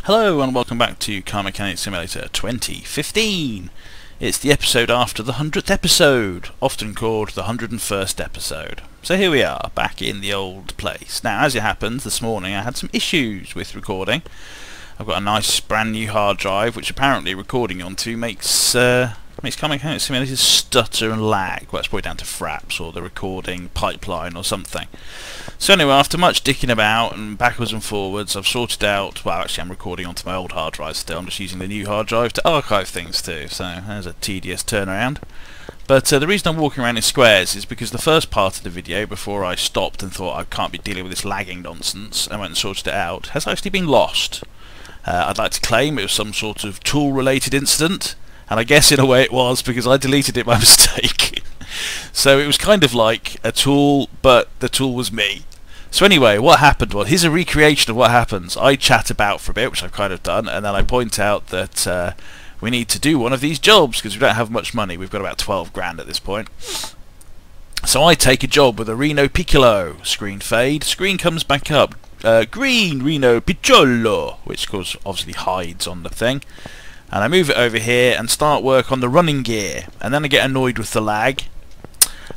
Hello and welcome back to Car Mechanic Simulator 2015. It's the episode after the 100th episode, often called the 101st episode. So here we are, back in the old place. Now, as it happens, this morning I had some issues with recording. I've got a nice brand new hard drive, which apparently recording onto makes Car Mechanic Simulator stutter and lag. Well, that's probably down to fraps or the recording pipeline or something. So anyway, after much dicking about and backwards and forwards, I've sorted out, well actually I'm recording onto my old hard drive still, I'm just using the new hard drive to archive things too, so there's a tedious turnaround. But the reason I'm walking around in squares is because the first part of the video, before I stopped and thought I can't be dealing with this lagging nonsense, and went and sorted it out, has actually been lost. I'd like to claim it was some sort of tool related incident, and I guess in a way it was because I deleted it by mistake. So it was kind of like a tool, but the tool was me. So anyway, what happened was, here's a recreation of what happens. I chat about for a bit, which I've kind of done, and then I point out that we need to do one of these jobs because we don't have much money. We've got about 12 grand at this point. So I take a job with a Rino Piccolo. Screen fade. Screen comes back up. Green Rino Piccolo, which of course obviously hides on the thing. And I move it over here and start work on the running gear. And then I get annoyed with the lag.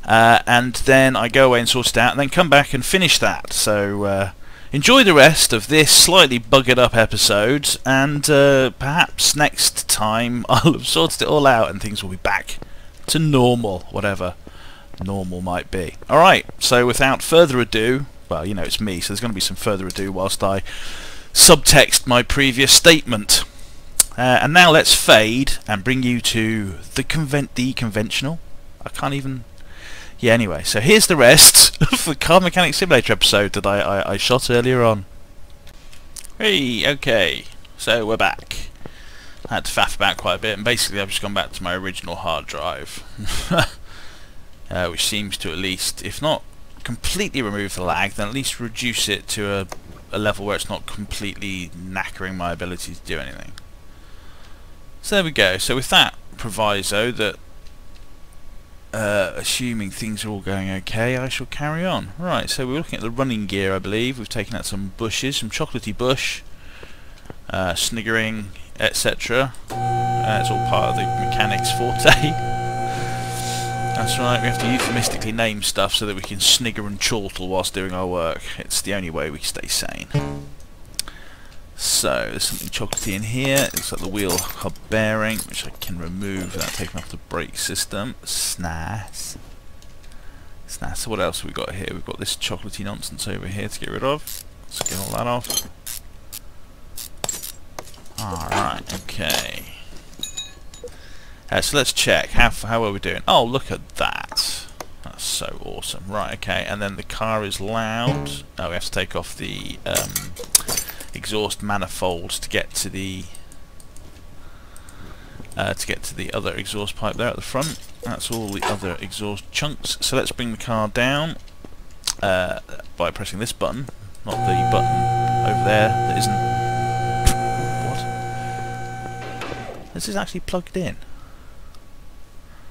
And then I go away and sort it out and then come back and finish that. So enjoy the rest of this slightly buggered up episode, and perhaps next time I'll have sorted it all out and things will be back to normal, whatever normal might be. Alright, so without further ado, well, you know it's me, so there's going to be some further ado whilst I subtext my previous statement. And now let's fade and bring you to the conventional. I can't even... Yeah, anyway, so here's the rest of the Car Mechanic Simulator episode that I shot earlier on. Hey, okay, so we're back. I had to faff about quite a bit, and basically I've just gone back to my original hard drive. Which seems to at least, if not completely remove the lag, then at least reduce it to a level where it's not completely knackering my ability to do anything. So there we go. So with that proviso that assuming things are all going okay, I shall carry on. Right, so we're looking at the running gear, I believe. We've taken out some bushes, some chocolatey bush, sniggering, etc. It's all part of the mechanics forte. That's right, we have to euphemistically name stuff so that we can snigger and chortle whilst doing our work. It's the only way we stay sane. So, there's something chocolatey in here. It looks like the wheel hub bearing, which I can remove without taking off the brake system. Snass. Snass. So what else have we got here? We've got this chocolatey nonsense over here to get rid of. Let's get all that off. Alright, okay. So let's check. How are we doing? Oh, look at that. That's so awesome. Right, okay. And then the car is loud. Oh, we have to take off the... exhaust manifolds to get to the other exhaust pipe there at the front. That's all the other exhaust chunks. So let's bring the car down by pressing this button, not the button over there that isn't. What? This is actually plugged in.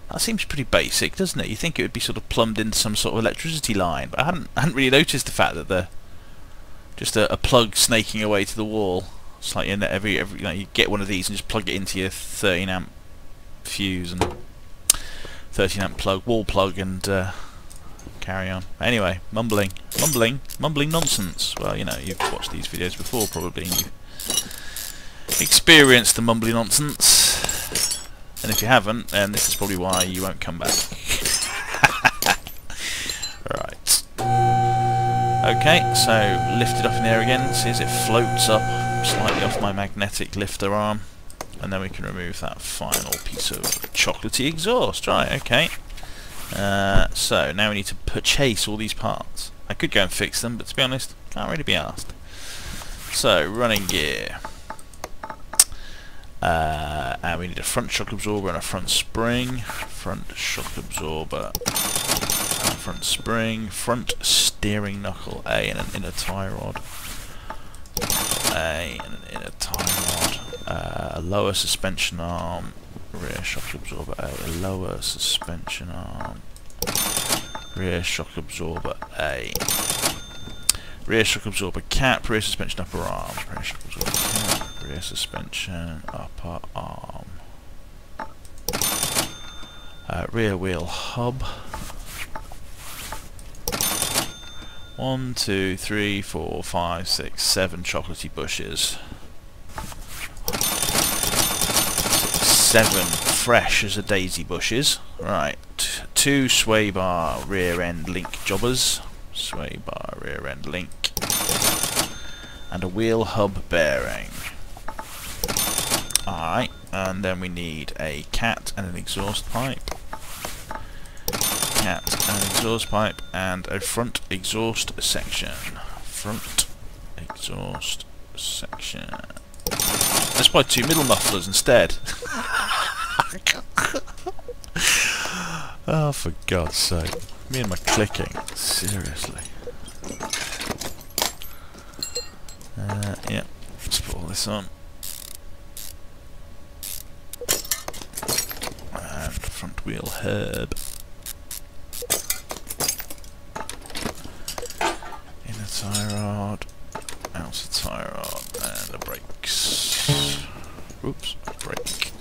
That seems pretty basic, doesn't it? You think it would be sort of plumbed into some sort of electricity line, but I hadn't really noticed the fact that the just a plug snaking away to the wall. It's like every you know, you get one of these and just plug it into your 13 amp fuse and 13 amp plug, wall plug, and carry on. Anyway, mumbling nonsense. Well, you know, you've watched these videos before probably, and you've experienced the mumbly nonsense. And if you haven't, then this is probably why you won't come back. Right. Okay, so lift it up in the air again. See as it floats up slightly off my magnetic lifter arm, and then we can remove that final piece of chocolatey exhaust. Right, okay. So now we need to purchase all these parts. I could go and fix them, but to be honest, can't really be asked. So running gear. And we need a front shock absorber and a front spring. Front shock absorber, front spring, front steering knuckle, A, and an inner tie rod. A and an inner tie rod. A lower suspension arm, rear shock absorber A, a lower suspension arm, rear shock absorber A. Rear shock absorber cap, rear suspension upper arm, rear shock absorber cap, rear suspension, upper arm, rear wheel hub. 1, 2, 3, 4, 5, 6, 7 chocolatey bushes. 7 fresh as a daisy bushes. Right, 2 sway bar rear end link jobbers. Sway bar rear end link. And a wheel hub bearing. Alright, and then we need a cat and an exhaust pipe. Cat and an exhaust pipe and a front exhaust section. Front exhaust section. Let's buy 2 middle mufflers instead. Oh, for God's sake. Me and my clicking. Seriously. Yeah, let's put all this on. And front wheel hub. Inner tie rod. Outer tie rod. And the brakes. Oops, brake.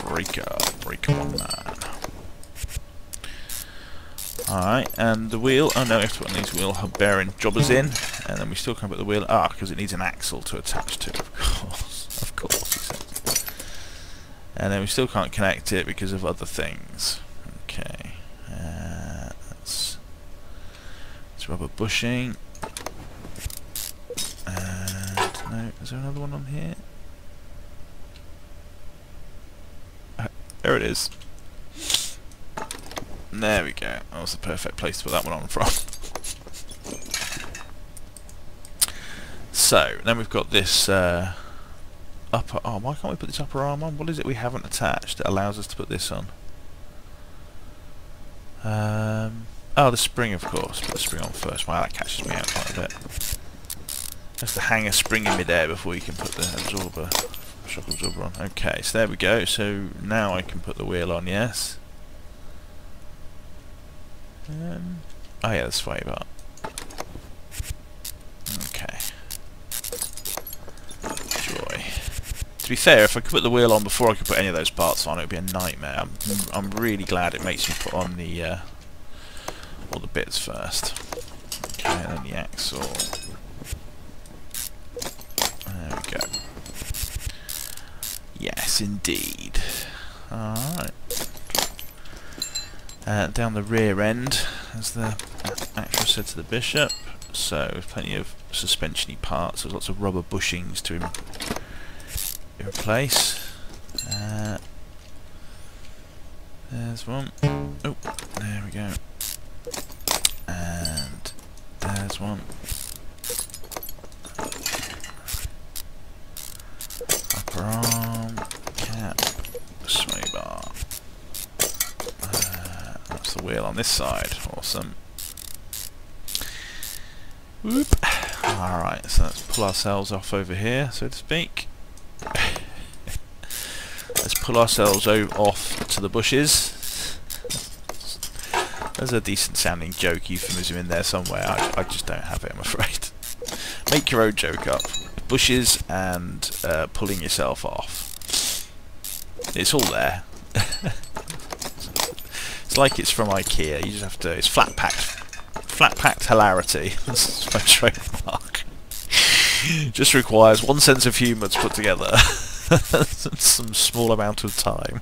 Breaker 19. Alright, and the wheel, oh no, we have to put these wheel hub bearing jobbers in, and then we still can't put the wheel, because it needs an axle to attach to, of course, he says. And then we still can't connect it because of other things. Okay, that's rubber bushing, and no, is there another one on here? There it is. There we go. That was the perfect place to put that one on from. So, then we've got this upper arm. Why can't we put this upper arm on? What is it we haven't attached that allows us to put this on? Oh, the spring, of course. Put the spring on first. Wow, that catches me out quite a bit. Has to hang a spring in midair before you can put the absorber, shock absorber on. Okay, so there we go. So now I can put the wheel on, yes. Oh yeah, the sway bar. Okay. Joy. To be fair, if I could put the wheel on before I could put any of those parts on, it would be a nightmare. I'm really glad it makes me put on the all the bits first. Okay, and then the axle. There we go. Yes, indeed. Alright. Down the rear end, as the actress said to the bishop. So, with plenty of suspension-y parts, there's lots of rubber bushings to replace. There's one. Oh, there we go. And there's one. Upper arm, cap, sway bar. That's the wheel on this side. Awesome. Whoop. Alright, so let's pull ourselves off over here, so to speak. Let's pull ourselves off to the bushes. There's a decent sounding joke euphemism in there somewhere. I just don't have it, I'm afraid. Make your own joke up. Bushes and pulling yourself off. It's all there. It's like it's from IKEA. You just have to. It's flat packed hilarity. That's my trademark. Just requires one sense of humour to put together. Some small amount of time.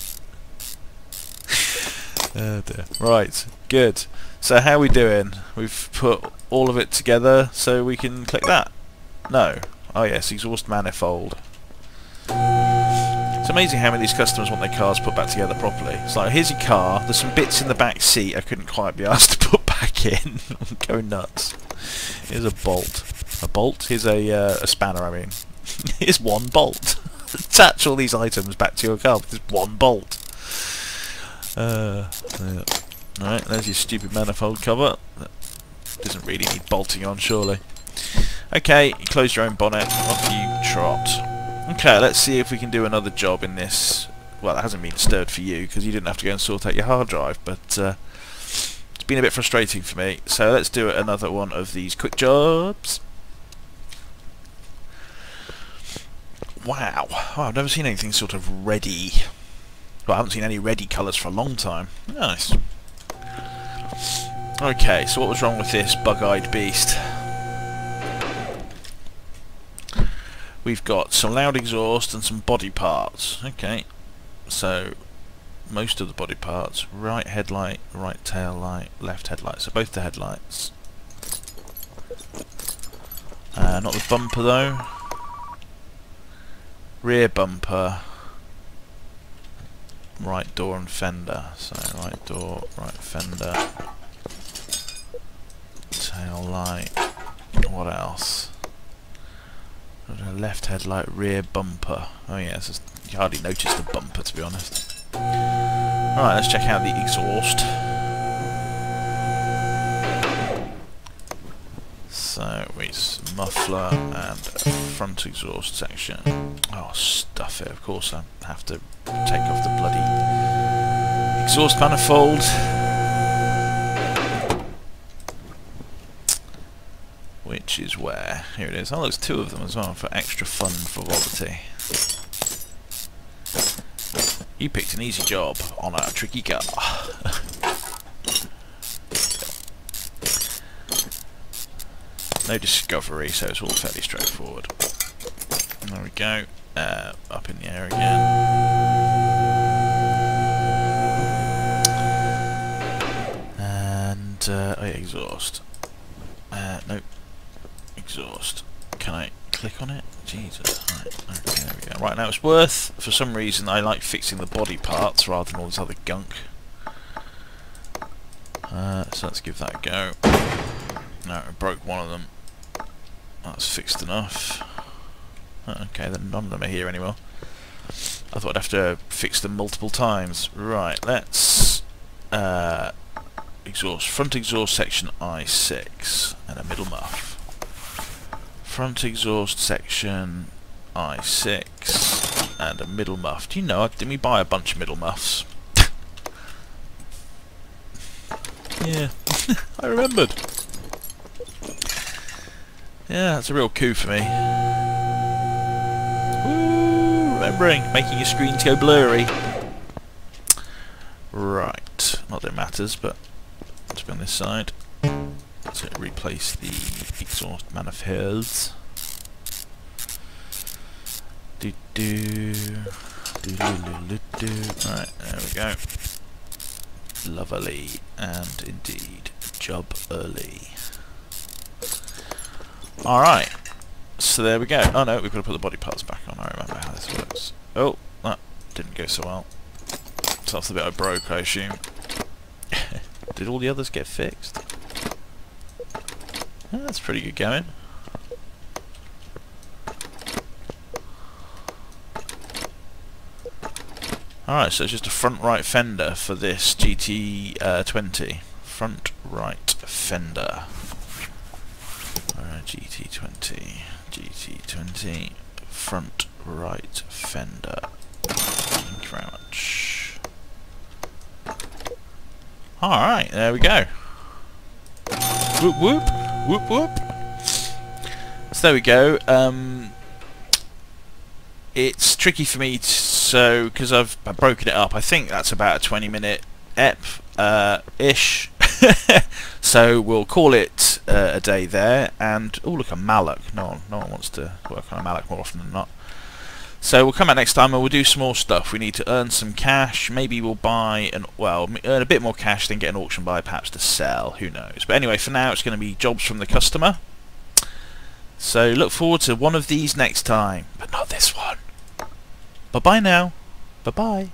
Oh dear. Right, good. So how are we doing? We've put all of it together, so we can click that. No. Oh yes, exhaust manifold. It's amazing how many of these customers want their cars put back together properly. It's like, here's your car, there's some bits in the back seat I couldn't quite be asked to put back in. I'm going nuts. Here's a bolt. A bolt? Here's a spanner, I mean. Here's one bolt. Attach all these items back to your car with this one bolt. Yeah. Alright, there's your stupid manifold cover. That doesn't really need bolting on, surely. Okay, you close your own bonnet, off you trot. Okay, let's see if we can do another job in this. Well, it hasn't been stirred for you, because you didn't have to go and sort out your hard drive, but it's been a bit frustrating for me. So let's do another one of these quick jobs. Wow. Oh, I've never seen anything sort of reddy. Well, I haven't seen any reddy colours for a long time. Nice. Okay, so what was wrong with this bug-eyed beast? We've got some loud exhaust and some body parts. Okay, so most of the body parts. Right headlight, right tail light, left headlight. So both the headlights. Not the bumper though. Rear bumper. Right door and fender. So right door, right fender. Tail light. What else? Left headlight, rear bumper. Oh yeah, it's just, you hardly noticed the bumper, to be honest. Alright, let's check out the exhaust. So, it's muffler and front exhaust section. Oh, stuff it. Of course I have to take off the bloody exhaust manifold. Which is where? Here it is. Oh, there's two of them as well for extra fun frivolity. You picked an easy job on a tricky car. No discovery, so it's all fairly straightforward. And there we go. Up in the air again. And oh yeah, exhaust. Nope. Exhaust. Can I click on it? Jesus. Right, okay, there we go. Right, now it's worth, for some reason, I like fixing the body parts rather than all this other gunk. So let's give that a go. No, I broke one of them. That's fixed enough. Okay, then none of them are here anymore. I thought I'd have to fix them multiple times. Right, let's exhaust. Front exhaust section I6 and a middle muff. Front exhaust section I6 and a middle muff. Do you know, didn't we buy a bunch of middle muffs? Yeah, I remembered. Yeah, that's a real coup for me. Woo, remembering, making your screens go blurry. Right, not that it matters, but let's be on this side. So replace the exhaust manifolds. Do do do do do. Right, there we go. Lovely, and indeed, job early. Alright, so there we go. Oh no, we've got to put the body parts back on. I remember how this works. Oh, that didn't go so well. So that's the bit I broke, I assume. Did all the others get fixed? Yeah, that's pretty good going. Alright, so it's just a front right fender for this GT20. Front right fender. GT20, front right fender. Thank you very much. Alright, there we go. Whoop whoop, whoop whoop. So there we go. It's tricky for me, because I've broken it up. I think that's about a 20-minute ish. So we'll call it a day there. And oh, look, a malloc. No one wants to work on a malloc more often than not. So we'll come back next time and we'll do some more stuff. We need to earn some cash. Maybe we'll buy earn a bit more cash, then get an auction buy perhaps to sell. Who knows? But anyway, for now it's going to be jobs from the customer. So look forward to one of these next time, but not this one. Bye bye now. Bye bye.